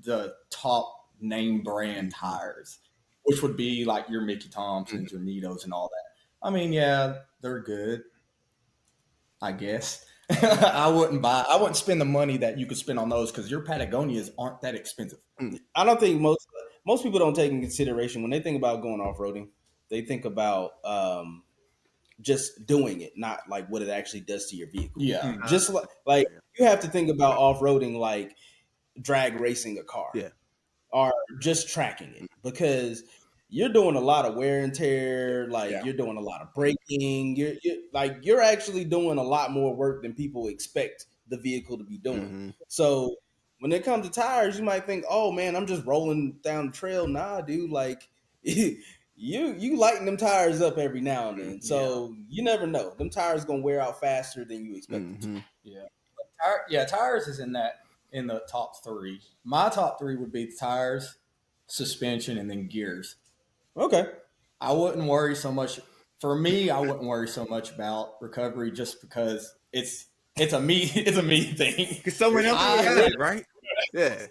the top name brand tires, which would be like your Mickey Thompsons, your Nitos, and all that. I mean, yeah, they're good, I guess. I wouldn't spend the money that you could spend on those because your Patagonias aren't that expensive. I don't think most people don't take in consideration when they think about going off roading. They think about just doing it, not like what it actually does to your vehicle. Yeah. Just like you have to think about off roading like drag racing a car, Yeah. or just tracking it, because you're doing a lot of wear and tear. Like Yeah. you're doing a lot of braking. You're actually doing a lot more work than people expect the vehicle to be doing. Mhm. So when it comes to tires, you might think, "Oh man, I'm just rolling down the trail." Nah, dude, like you lighten them tires up every now and then. So you never know. Them tires gonna wear out faster than you expect them to. Mhm. Tires is in the top three. My top three would be the tires, suspension, and then gears. Okay. I wouldn't worry so much. For me, I wouldn't worry so much about recovery just because it's a me thing. Because someone else I- has it, right? Yeah.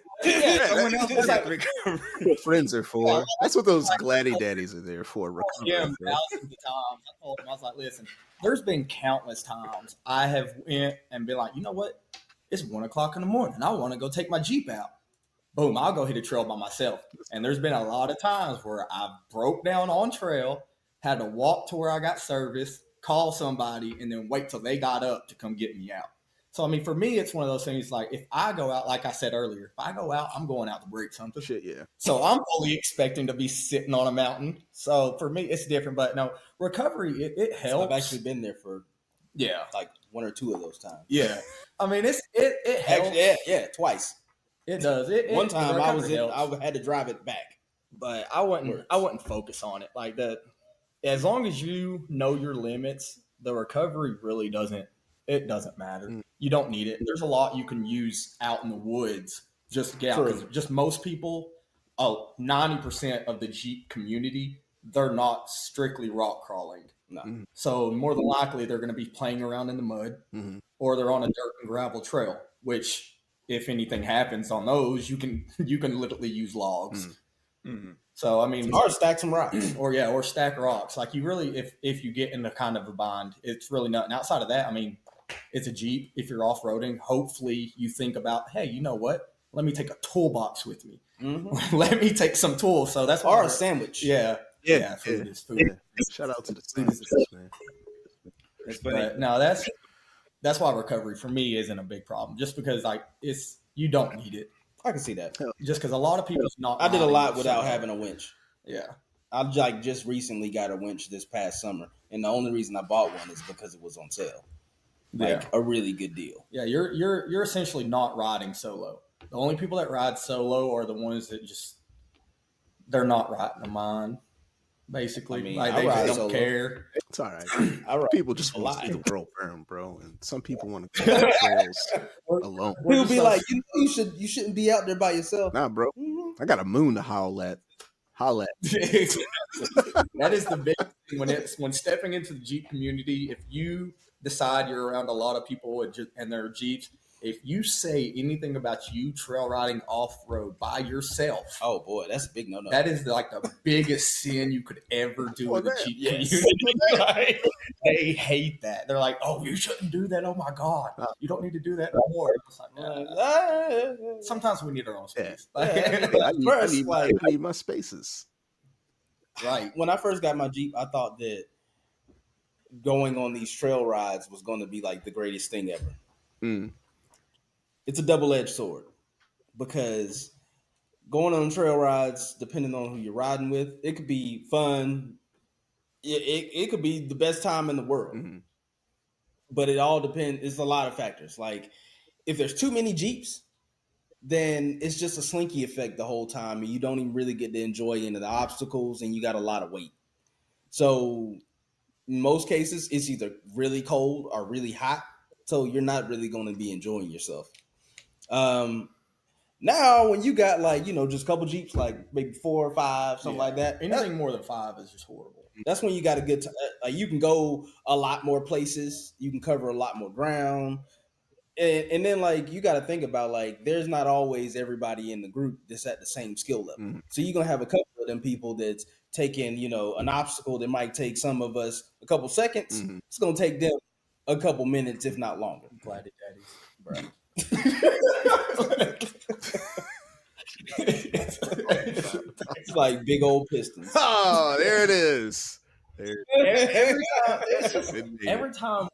Someone else has like- it. Recovery. What friends are for. That's what those Gladdy Daddies are there for. Yeah, Recovery, bro. thousands of times. I told him, I was like, listen, there's been countless times I have went and been like, you know what? It's 1:00 in the morning. I want to go take my Jeep out. Boom, I'll go hit a trail by myself. And there's been a lot of times where I broke down on trail, had to walk to where I got service, call somebody, and then wait till they got up to come get me out. So, I mean, for me, it's one of those things like if I go out, like I said earlier, if I go out, I'm going out to break something. Shit, yeah. So I'm fully expecting to be sitting on a mountain. So for me, it's different. But no, recovery, it helps. I've actually been there for Yeah. like one or two of those times. Yeah. I mean, it helps. Actually, yeah, twice. It does. One time I was recovery I helps. had to drive it back. But I wouldn't focus on it like that. As long as you know your limits, the recovery really doesn't matter. You don't need it. There's a lot you can use out in the woods just to get out. 'Cause just most people, 90% of the Jeep community, they're not strictly rock crawling. No. So more than likely they're going to be playing around in the mud, Mhm. or they're on a dirt and gravel trail, which if anything happens on those, you can literally use logs. Mm-hmm. So I mean, Or stack some rocks. or stack rocks. Like you really, if you get into kind of a bind, it's really nothing. Outside of that, I mean, it's a Jeep. If you're off roading, hopefully you think about, hey, you know what? Let me take a toolbox with me. Mm-hmm. Let me take some tools. So that's Or why a sandwich. yeah, food is food. Yeah. Shout out to the scientists, man. That's funny. But no, that's why recovery for me isn't a big problem. Just because like you don't need it. I can see that. Just because a lot of people's not. I did a riding lot with without something. having a winch. Yeah. I like just recently got a winch this past summer, and the only reason I bought one is because it was on sale. Like a really good deal. Yeah, you're essentially not riding solo. The only people that ride solo are the ones that they're not riding a mind. Basically, I mean, like I they ride just don't solo. care. It's all right. I ride People just a want lot. to see the world burn, bro. And some people want to go on trails alone. We're He'll just be so- like, you shouldn't be out there by yourself. Nah, bro. Mhm. I got a moon to howl at. Holla at. That is the big thing when stepping into the Jeep community. If you decide you're around a lot of people and their Jeeps, If you say anything about you trail riding off road by yourself, Oh boy, that's a big no. that is like the biggest sin you could ever do Well, in the that- Jeep yes. community. Like, they hate that. They're like, "Oh, you shouldn't do that. Oh my God, you don't need to do that no more." It's like, sometimes we need our own space. Yeah. I First, I need my spaces. Right. When I first got my Jeep, I thought that going on these trail rides was going to be like the greatest thing ever. Mm. It's a double-edged sword because going on trail rides, depending on who you're riding with, it could be fun. It could be the best time in the world. Mm-hmm. But it all depends. It's a lot of factors. Like if there's too many Jeeps, then it's just a slinky effect the whole time, and you don't even really get to enjoy any of the obstacles, and you got a lot of weight. So in most cases, it's either really cold or really hot, so you're not really going to be enjoying yourself. Now, when you got like just a couple Jeeps, like maybe 4 or 5, something like that, Anything more than 5 is just horrible. that's when you got a good time. Like you can go a lot more places, you can cover a lot more ground. And then like you got to think about like there's not always everybody in the group that's at the same skill level. Mhm. So you're gonna have a couple of them people that's taking an obstacle that might take some of us a couple seconds. Mhm. It's gonna take them a couple minutes, if not longer. Gladdy Daddies, It's like big old pistons. Oh, there it is. Every time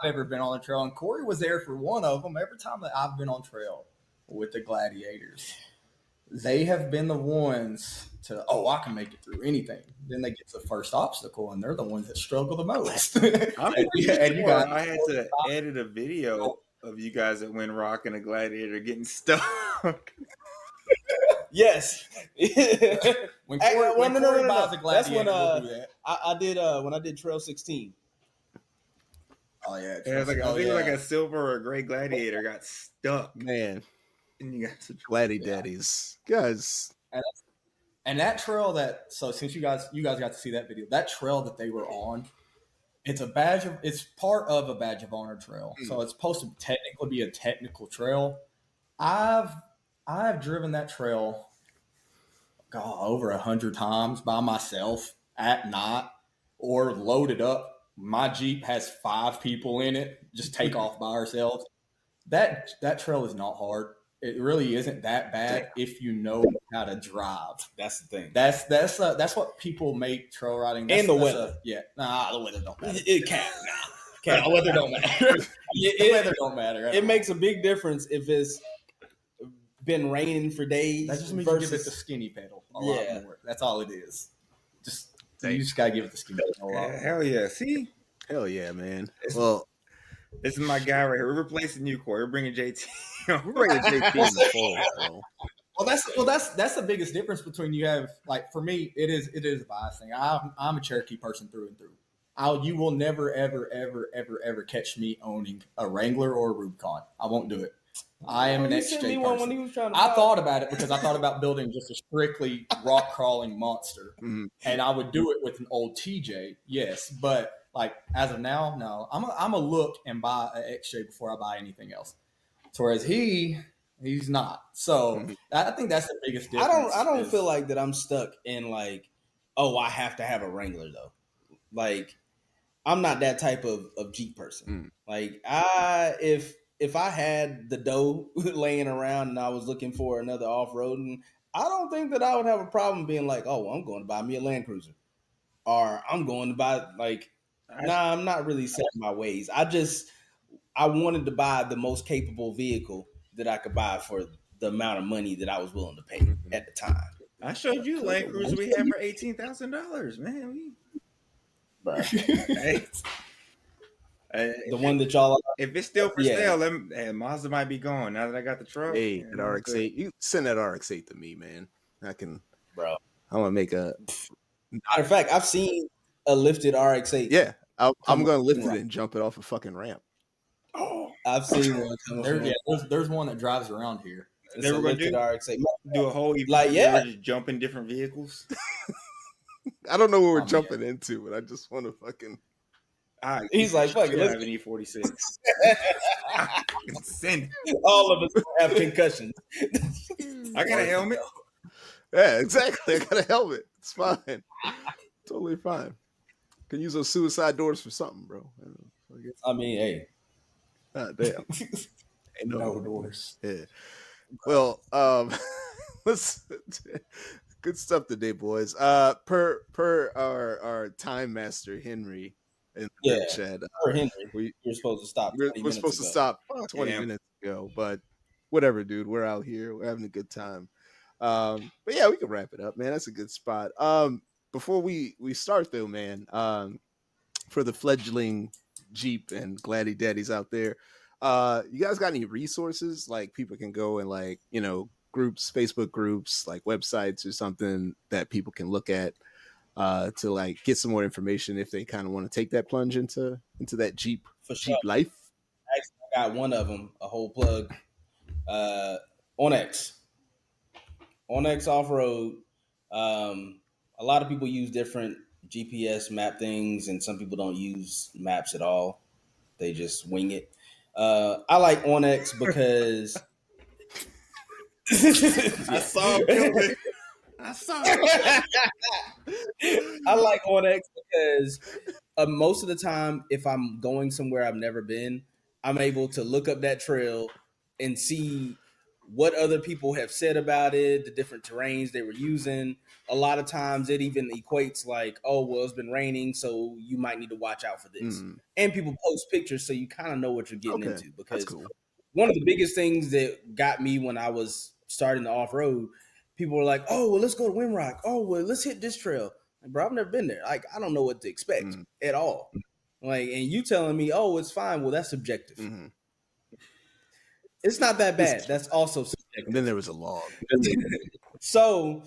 I've ever been on a trail, and Corey was there for one of them. Every time that I've been on trail with the Gladiators, they have been the ones to, I can make it through anything. Then they get to the first obstacle, and they're the ones that struggle the most. And you guys, I had to edit a video of you guys that went rocking a Gladiator getting stuck. Yes. When Corey buys a Gladiator, That's when we'll do that. I did when I did Trail 16. Oh yeah, It was like, I think it was like a silver or a gray Gladiator got stuck. Man, And you got to Gladdy Daddies. Guys. And that trail since you guys got to see that video, that trail that they were on, it's part of a badge of honor trail. So it's supposed to technically be a technical trail. I've driven that trail over 100 times by myself at night or loaded up. My Jeep has 5 people in it, just take off by ourselves. That trail is not hard. It really isn't that bad if you know how to drive. That's the thing. That's what people make trail riding. And the weather. The weather don't matter. The weather don't matter. The weather don't matter. It makes a big difference if it's been raining for days. That just means you give it the skinny pedal a lot more. That's all it is. You just gotta give it the skinny pedal a lot more. Hell yeah. See? Hell yeah, man. This is my guy right here. We're replacing you, Corey. We're bringing JT. We're bringing JT in the fold, bro. That's the biggest difference between you have, like, for me, it is a bias thing. I'm a Cherokee person through and through. You will never ever catch me owning a Wrangler or a Rubicon. I won't do it. I am an XJ person. When he was trying to I thought about it because I thought about building just a strictly rock crawling monster, and I would do it with an old TJ. Yes, but like as of now, no. I'm a look and buy an XJ before I buy anything else. So whereas he's not. So I think that's the biggest difference. I don't feel like that I'm stuck in like, I have to have a Wrangler though. Like I'm not that type of Jeep person. Like if I had the dough laying around and I was looking for another off-road, and I don't think that I would have a problem being like, I'm going to buy me a Land Cruiser, or I'm going to buy I'm not really set in my ways. I wanted to buy the most capable vehicle that I could buy for the amount of money that I was willing to pay at the time. I showed you the Land Cruiser we had for $18,000, man. The one that y'all, if it's still for sale, Mazda might be gone now that I got the truck. Hey, that RX-8, you send that RX-8 to me, man. I can, bro. I'm gonna make a. Matter of fact, I've seen a lifted RX-8. Yeah, I'm gonna lift it and jump it off a fucking ramp. Oh, I've seen one. There's one that drives around here. They were going to do a whole event where just jump in different vehicles. I don't know what we're jumping into, but I just want to fucking. He's like, fuck it, let's let's have an E46. Send it. all of us have concussions. I got a helmet. Yeah, exactly. I got a helmet. It's fine. Totally fine. Can use those suicide doors for something, bro. I mean, hey. God damn. Ain't No doors. Yeah. Well, let's good stuff today, boys. Per our time master Henry in the group chat. For Henry, you're supposed to stop. We're supposed to stop 20 minutes ago, but whatever, dude. We're out here. We're having a good time. But yeah, we can wrap it up, man. That's a good spot. Before we start though, man, for the fledgling Jeep and Gladdy Daddies out there, you guys got any resources like people can go and like, you know, groups, Facebook groups, like websites or something that people can look at to like get some more information if they kind of want to take that plunge into that Jeep life? Actually, I got one of them, a whole plug. Onyx off-road. A lot of people use different GPS map things, and some people don't use maps at all. They just wing it. I like Onyx because I saw it. I saw it. I like Onyx because most of the time, if I'm going somewhere I've never been, I'm able to look up that trail and see what other people have said about it, the different terrains they were using. A lot of times it even equates like, oh, well, it's been raining, so you might need to watch out for this. And people post pictures so you kind of know what you're getting into. Because one of the biggest things that got me when I was starting the off-road, people were like, oh, well, let's go to Windrock. Oh, well, let's hit this trail. Like, bro, I've never been there. Like, I don't know what to expect at all. Like, and you telling me, oh, it's fine. Well, that's subjective. It's not that bad. That's also subjective. And then there was a log. So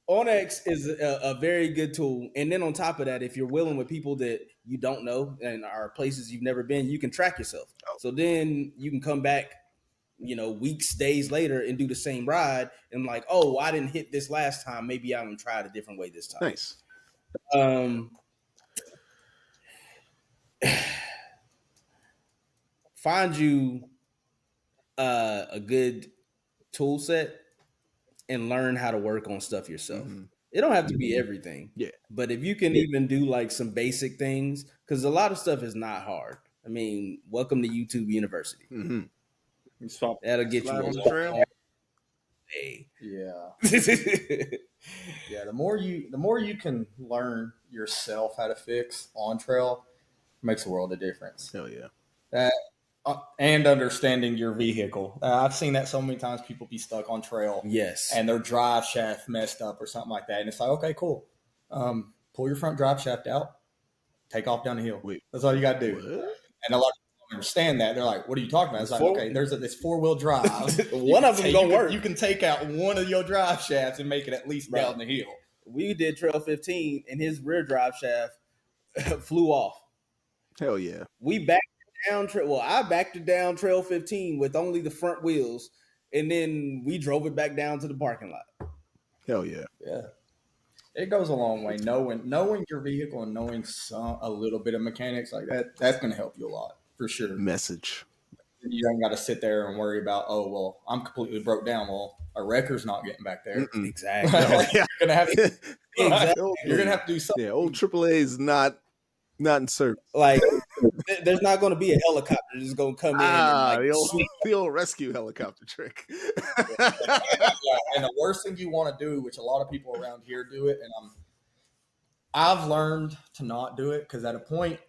Onyx is a very good tool. And then on top of that, if you're willing with people that you don't know and are places you've never been, you can track yourself. So then you can come back, you know, weeks, days later and do the same ride and like, oh, I didn't hit this last time. Maybe I'm gonna try it a different way this time. Nice. Find you a good tool set and learn how to work on stuff yourself. It don't have to be everything. Yeah. But if you can even do like some basic things, because a lot of stuff is not hard. I mean, welcome to YouTube University. That'll get you on the trail. Hey. Yeah. Yeah. The more you can learn yourself how to fix on trail makes a world of difference. Hell yeah. That and understanding your vehicle. I've seen that so many times. People be stuck on trail. Yes. And their drive shaft messed up or something like that. And it's like, okay, cool. Pull your front drive shaft out. Take off down the hill. That's all you got to do. What? And a lot of people don't understand that. They're like, what are you talking about? It's like, okay, there's this four-wheel drive. One of them gonna work. You can take out one of your drive shafts and make it at least down the hill. We did Trail 15 and his rear drive shaft flew off. Hell yeah. We backed down I backed it down Trail 15 with only the front wheels, and then we drove it back down to the parking lot. Hell yeah. Yeah. It goes a long way. Knowing your vehicle and knowing a little bit of mechanics like that, that's going to help you a lot for sure. Message. You don't got to sit there and worry about, oh, well, I'm completely broke down. Well, a wrecker's not getting back there. Exactly. Yeah. You're going to have to do something. Yeah, old AAA is not in service. Like, there's not going to be a helicopter that's going to come in. And the old rescue helicopter trick. And the worst thing you want to do, which a lot of people around here do it, and I've learned to not do it because at a point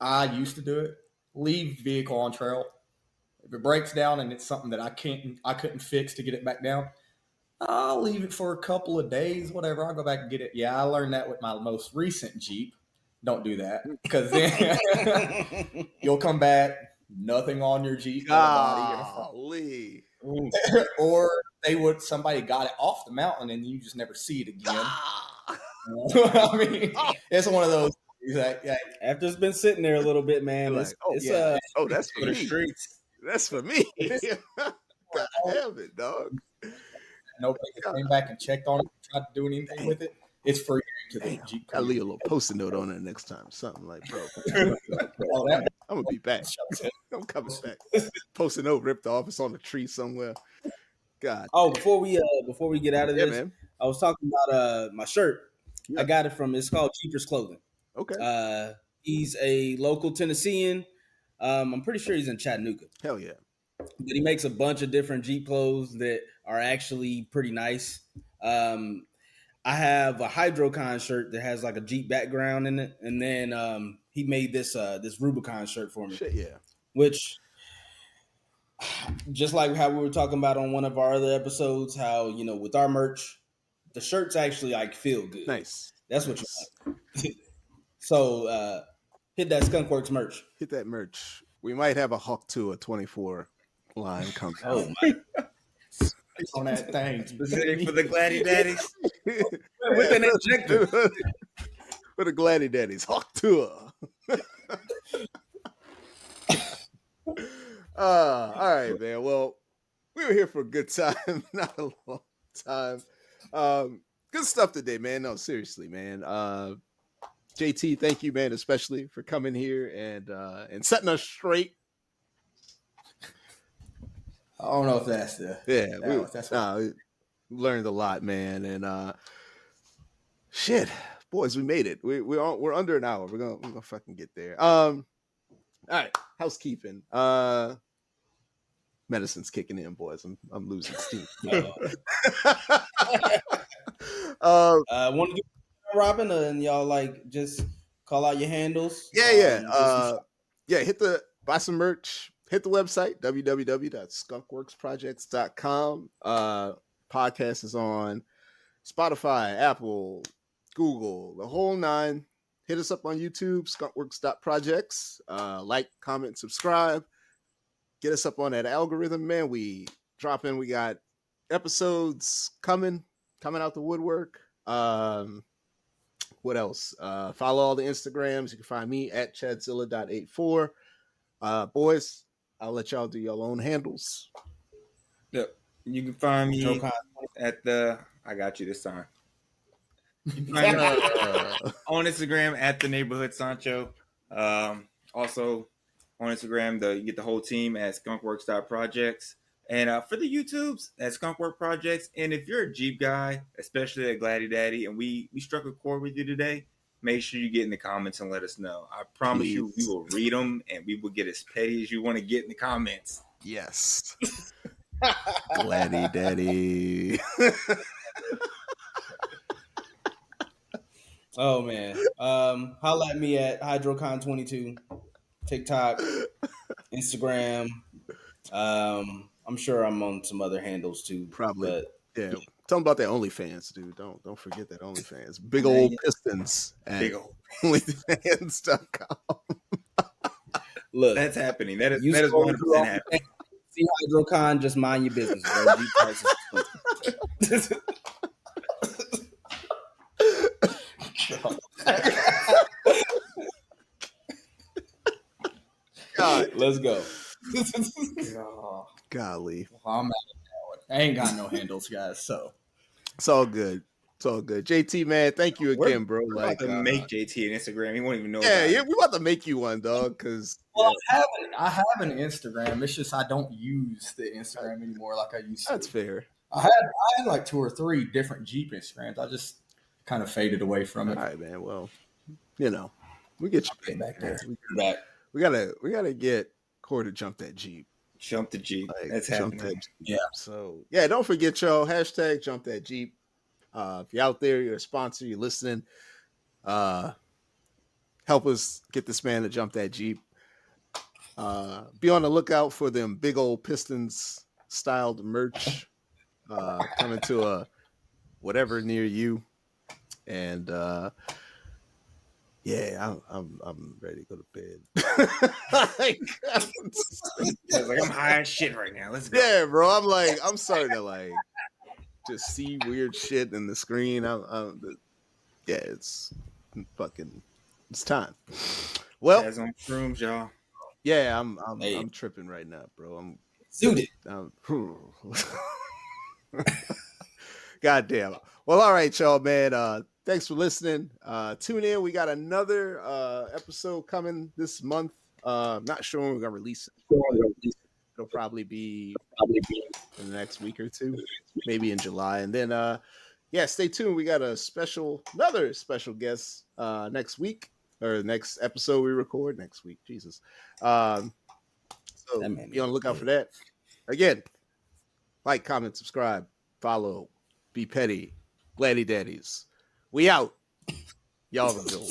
I used to do it. Leave vehicle on trail. If it breaks down and it's something that I couldn't fix to get it back down, I'll leave it for a couple of days, whatever. I'll go back and get it. Yeah, I learned that with my most recent Jeep. Don't do that because then you'll come back, nothing on your Jeep. Golly. Or somebody got it off the mountain and you just never see it again. I mean, it's one of those things that after it's been sitting there a little bit, man. Like, that's for the me. Streets. That's for me. God damn it, dog. Nobody came back and checked on it, tried to do anything with it. It's for you. to the Damn, Jeep I'll leave a community. little post-it note on it next time. Something like, bro, Oh, that I'm gonna be back. I'm coming back. Post-it note ripped off. It's on a tree somewhere. God. Oh, before we get out of Yeah, this, man. I was talking about my shirt. Yeah. I got it from it's called Cheapers Clothing. Okay. He's a local Tennessean. I'm pretty sure he's in Chattanooga. Hell yeah. But he makes a bunch of different Jeep clothes that are actually pretty nice. I have a Hydrocon shirt that has like a Jeep background in it, and then he made this Rubicon shirt for me. Shit, yeah. Which, just like how we were talking about on one of our other episodes, how with our merch, the shirts actually like feel good. Nice. That's what you like. So hit that Skunkworks merch. Hit that merch. We might have a Hawk 2, a 24 line come out. Oh my! on that thing. Specific for the Gladdy Daddies. With an injector. For the Gladdy Daddies. Hawk 2. All right, man. Well, we were here for a good time, not a long time. Good stuff today, man. No, seriously, man. JT, thank you, man, especially for coming here and setting us straight. I don't know if that's we learned a lot, man, and shit, boys, we made it. We're under an hour. We're gonna fucking get there. All right, housekeeping. Medicine's kicking in, boys. I'm losing steam. Want to do Robin, and y'all like just call out your handles? Yeah. Buy some merch. Hit the website, www.skunkworksprojects.com. Podcast is on Spotify, Apple, Google, the whole nine. Hit us up on YouTube, skunkworks.projects. Like, comment, subscribe. Get us up on that algorithm, man. We got episodes coming out the woodwork. What else? Follow all the Instagrams. You can find me at chadzilla.84. Boys, I'll let y'all do your own handles. Yep. You can find me at I got you this time. You can find me on Instagram at the neighborhood Sancho. Also on Instagram, you get the whole team at skunkworks.projects. And for the YouTubes, at Skunkwork Projects. And if you're a Jeep guy, especially at Gladdy Daddy, and we struck a chord with you today, make sure you get in the comments and let us know. I promise you, we will read them, and we will get as petty as you want to get in the comments. Yes. Gladdy Daddy. Oh, man. Holla at me at HydroCon22, TikTok, Instagram. I'm sure I'm on some other handles too. Probably. But yeah. Tell them about that OnlyFans, dude. Don't forget that OnlyFans. Big old pistons at Big old OnlyFans.com. Look, that's happening. That is 100% happening. See HydroCon, just mind your business, bro. Jeep prices. God, let's go. Golly. Well, I'm out of that one. I ain't got no handles, guys. So it's all good. It's all good. JT, man, thank you again, bro. We're about to make JT an Instagram. He won't even know. Yeah, we're about to make you one, dog. Because I have an Instagram. It's just I don't use the Instagram anymore like I used to. That's fair. I had like 2 or 3 different Jeep Instagrams. I just kind of faded away from it. All right, man. Well, we get you back there. We gotta get Core to jump that Jeep. Jump the Jeep. That's happening. Yeah. So yeah, don't forget, y'all. # jump that Jeep. If you're out there, you're a sponsor, you're listening. Help us get this man to jump that Jeep. Be on the lookout for them big old Pistons styled merch coming to a whatever near you. And yeah, I'm ready to go to bed. I'm high as shit right now. Let's go. Yeah, bro. I'm starting to just see weird shit in the screen. It's time. Well, Guys on shrooms, y'all. Yeah, I'm tripping right now, bro. I'm suited. God damn. Well, all right, y'all, man. thanks for listening. Tune in. We got another episode coming this month. Not sure when we're gonna release it. But it'll probably be in the next week or two, maybe in July. And then yeah, stay tuned. We got another special guest next week, or next episode we record next week. Jesus. So be on the lookout for that. Again, like, comment, subscribe, follow, be petty, Gladdy Daddies. We out. Y'all have a good one.